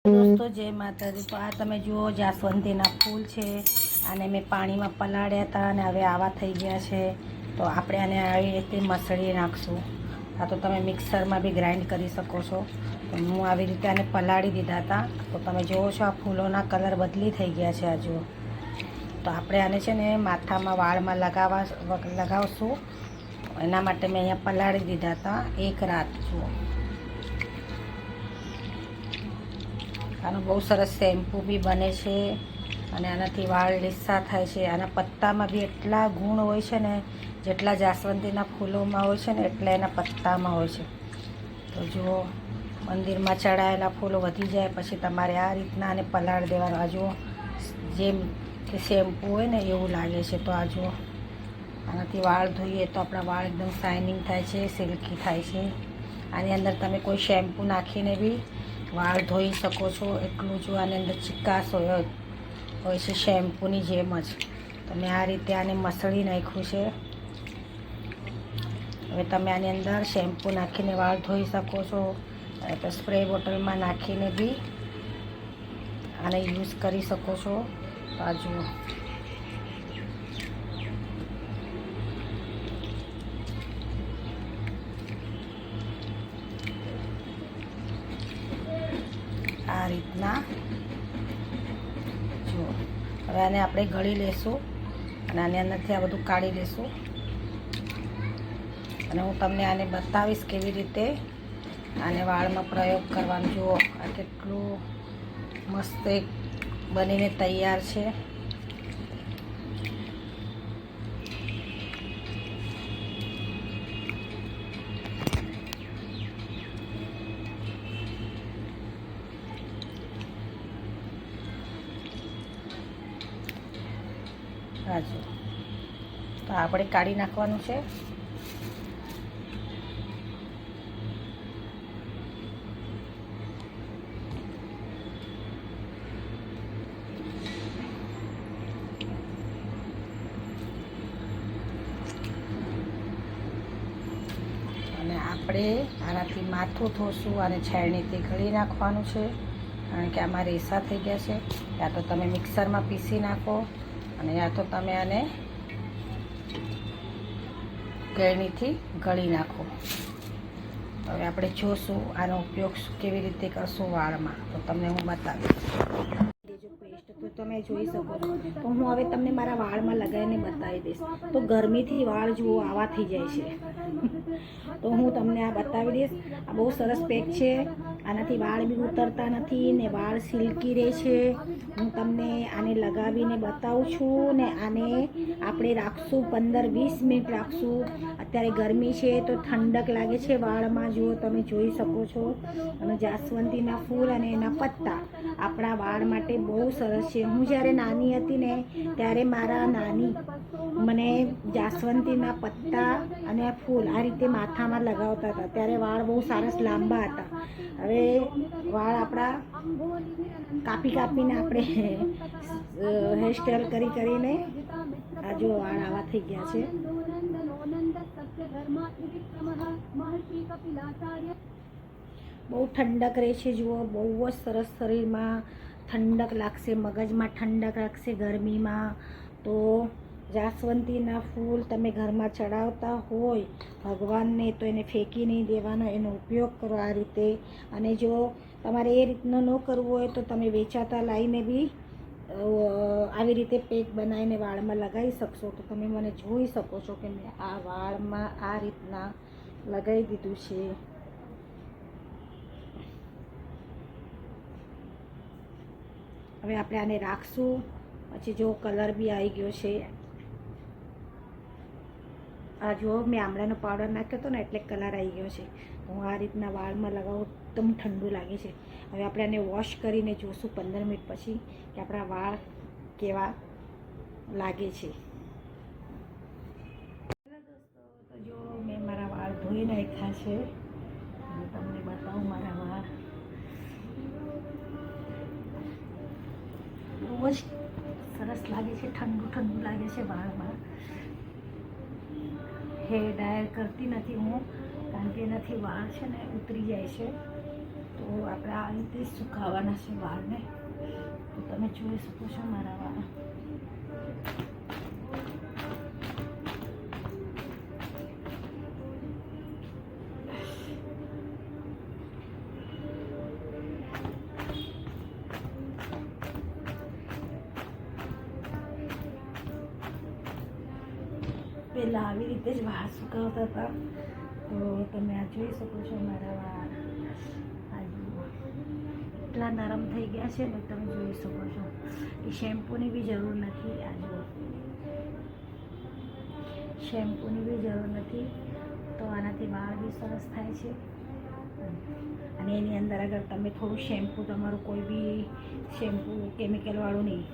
દોસ્તો જય માતાજી। તો આ તમે જુઓ જાસ્વંતીના ફૂલ છે, આને મેં પાણીમાં પલાળ્યા હતા અને હવે આવા થઈ ગયા છે। તો આપણે આને આવી રીતે મસળી નાખશું। આ તો તમે મિક્સરમાં બી ગ્રાઇન્ડ કરી શકો છો। તો હું આવી રીતે આને પલાળી દીધા હતા। તો તમે જુઓ છો આ ફૂલોના કલર બદલી થઈ ગયા છે। આ જુઓ, તો આપણે આને છે ને માથામાં વાળમાં લગાવશું। એના માટે મેં અહીંયા પલાળી દીધા હતા એક રાત। જુઓ, આનો બહુ સરસ શેમ્પૂ બી બને છે અને આનાથી વાળ લીસા થાય છે। આના પત્તામાં બી એટલા ગુણ હોય છે ને, જેટલા જાસ્વંતીના ફૂલોમાં હોય છે ને એટલા એના પત્તામાં હોય છે। તો જુઓ, મંદિરમાં ચડાયેલા ફૂલો વધી જાય પછી તમારે આ રીતના આને પલાળી દેવાનું। આ જુઓ, જેમ કે શેમ્પૂ હોય ને એવું લાગે છે। તો આ જુઓ, આનાથી વાળ ધોઈએ તો આપણા વાળ એકદમ શાઇનિંગ થાય છે, સિલ્કી થાય છે। આની અંદર તમે કોઈ શેમ્પૂ નાખીને બી વાળ ધોઈ શકો છો। એટલું જો આની અંદર ચિકાસ હોય છે શેમ્પૂની જેમ જ। તમે આ રીતે આને મસળી નાખ્યું છે। હવે તમે આની અંદર શેમ્પૂ નાખીને વાળ ધોઈ શકો છો, તો સ્પ્રે બોટલમાં નાખીને બી આને યુઝ કરી શકો છો। તો આ જુઓ, આ રીતના જુઓ। હવે આને આપણે ગળી લેશું અને આની અંદરથી આ બધું કાઢી લેશું અને હું તમને આને બતાવીશ કેવી રીતે આને વાળમાં પ્રયોગ કરવાનો। જુઓ, આ કેટલું મસ્ત એક બનીને તૈયાર છે। આ જુઓ, તો આપણે કાઢી નાખવાનું છે। અને આપણે આનાથી માથું ધોશું અને છાણીથી ગળી નાખવાનું છે, કારણ કે આમાં રેસા થઈ ગયા છે। યા તો તમે મિક્સરમાં પીસી નાખો અને યા તો તમે આને ગળણીથી ગળી નાખો। હવે આપણે જોશું આનો ઉપયોગ કેવી રીતે કરશું વાળમાં। તો તમને હું બતાવીશ પેસ્ટ, તો તમે જોઈ શકો છો। તો હું હવે તમને મારા વાળમાં લગાવીને બતાવી દઈશ। તો ગરમીથી વાળ જુઓ આવા થઈ જાય છે। તો હું તમને આ બતાવી દઈશ। આ બહુ સરસ પેક છે, આનાથી વાળ બી ઉતરતા નથી ને વાળ સિલ્કી રહે છે। હું તમને આને લગાવીને બતાવું છું ને આને આપણે રાખશું 15-20 મિનિટ રાખશું। અત્યારે ગરમી છે તો ઠંડક લાગે છે વાળમાં। જુઓ, તમે જોઈ શકો છો। અને જાસ્વંતીના ફૂલ અને એના પત્તા આપણા વાળ માટે બહુ સરસ છે। હું જ્યારે નાની હતી ને ત્યારે મારા નાની મને જાસ્વંતીના પત્તા અને ફૂલ આ રીતે માથામાં લગાવતા હતા, ત્યારે વાળ બહુ સરસ લાંબા હતા। હવે વાળ આપણા કાપીને આપણે હેરસ્ટાઈલ કરીને આ જો વાળ આવા થઈ ગયા છે। બહુ ઠંડક રહે છે। જુઓ, બહુ જ સરસ, શરીરમાં ઠંડક લાગશે, મગજમાં ઠંડક લાગશે ગરમીમાં। તો જાસ્વંતીના ફૂલ તમે ઘરમાં ચડાવતા હોય ભગવાનને તો એને ફેંકી નહીં દેવાનો, એનો ઉપયોગ કરો આ રીતે। અને જો તમારે એ રીતનું ન કરવું હોય તો તમે વેચાતા લાવીને બી આવી રીતે પેક બનાવીને વાળમાં લગાવી શકશો। તો તમે મને જોઈ શકો છો કે મેં આ વાળમાં આ રીતના લગાવી દીધું છે। હવે આપણે આને રાખશું, પછી જો કલર બી આવી ગયો છે। આ જો મેં આમળાનો પાવડર નાખ્યો હતો ને એટલે કલર આવી ગયો છે। હું આ રીતના વાળમાં લગાવું, એકદમ ઠંડુ લાગે છે। હવે આપણે આને વોશ કરીને જોઈશું 15 મિનિટ પછી કે આપણા વાળ કેવા લાગે છે। દોસ્તો, તો જો મેં મારા વાળ ધોઈ નાખ્યા છે, હું તમને બતાવું મારા વાળ બહુ જ સરસ લાગે છે, ઠંડુ લાગે છે વાળમાં। હેર ડાયર કરતી નથી હું, કારણ કે એનાથી વાળ છે ને ઉતરી જાય છે। તો આપણે આ રીતે સુકાવવાના છે વાળને. તો તમે જોઈ શકો છો મારા વાળ. પહેલાં આવી રીતે જ વાળ સુકાવતા હતા. તો તમે આ જોઈ શકો છો મારા વાળ. આ જુઓ એટલા નરમ થઈ ગયા છે ને, તમે જોઈ શકો છો. એ શેમ્પૂની બી જરૂર નથી. આ જુઓ, શેમ્પૂની બી જરૂર નથી. તો આનાથી વાળ બી સરસ થાય છે. અને એની અંદર અગર તમે થોડું શેમ્પૂ, તમારું કોઈ બી શેમ્પૂ કેમિકલવાળું નહીં,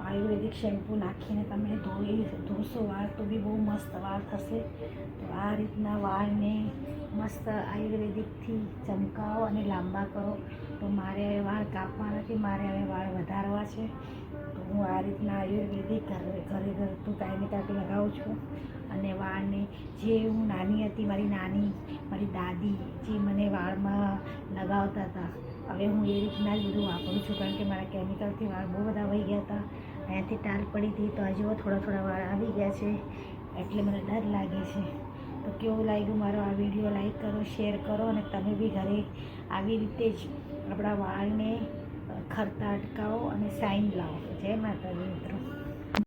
આયુર્વેદિક શેમ્પૂ નાખીને તમે ધોશો વાળ તો બી બહુ મસ્ત વાળ થશે. તો આ રીતના વાળને મસ્ત આયુર્વેદિકથી ચમકાવો અને લાંબા કરો. તો મારે હવે વાળ કાપવા નથી, મારે હવે વાળ વધારવા છે. તો હું આ રીતના આયુર્વેદિક ઘરે ઘરતું કાંઈ ને કાંઈક લગાવું છું. અને વાળને જે હું નાની હતી, મારી દાદી જે મને વાળમાં લગાવતા હતા, હવે હું એ રીતના જ બધું વાપરું છું. કારણ કે મારા કેમિકલથી વાળ બહુ બધા વહી ગયા હતા. અહીંયાથી ટાલ પડી હતી તો હજુ થોડા વાળ આવી ગયા છે. એટલે મને ડર લાગે છે. તો કેવું લાગ્યું મારો આ વિડીયો? લાઈક કરો, શેર કરો, અને તમે બી ઘરે આવી રીતે જ આપણા વાળને ખરતા અટકાવો અને શાઇન લાવો. જય માતાજી મિત્રો.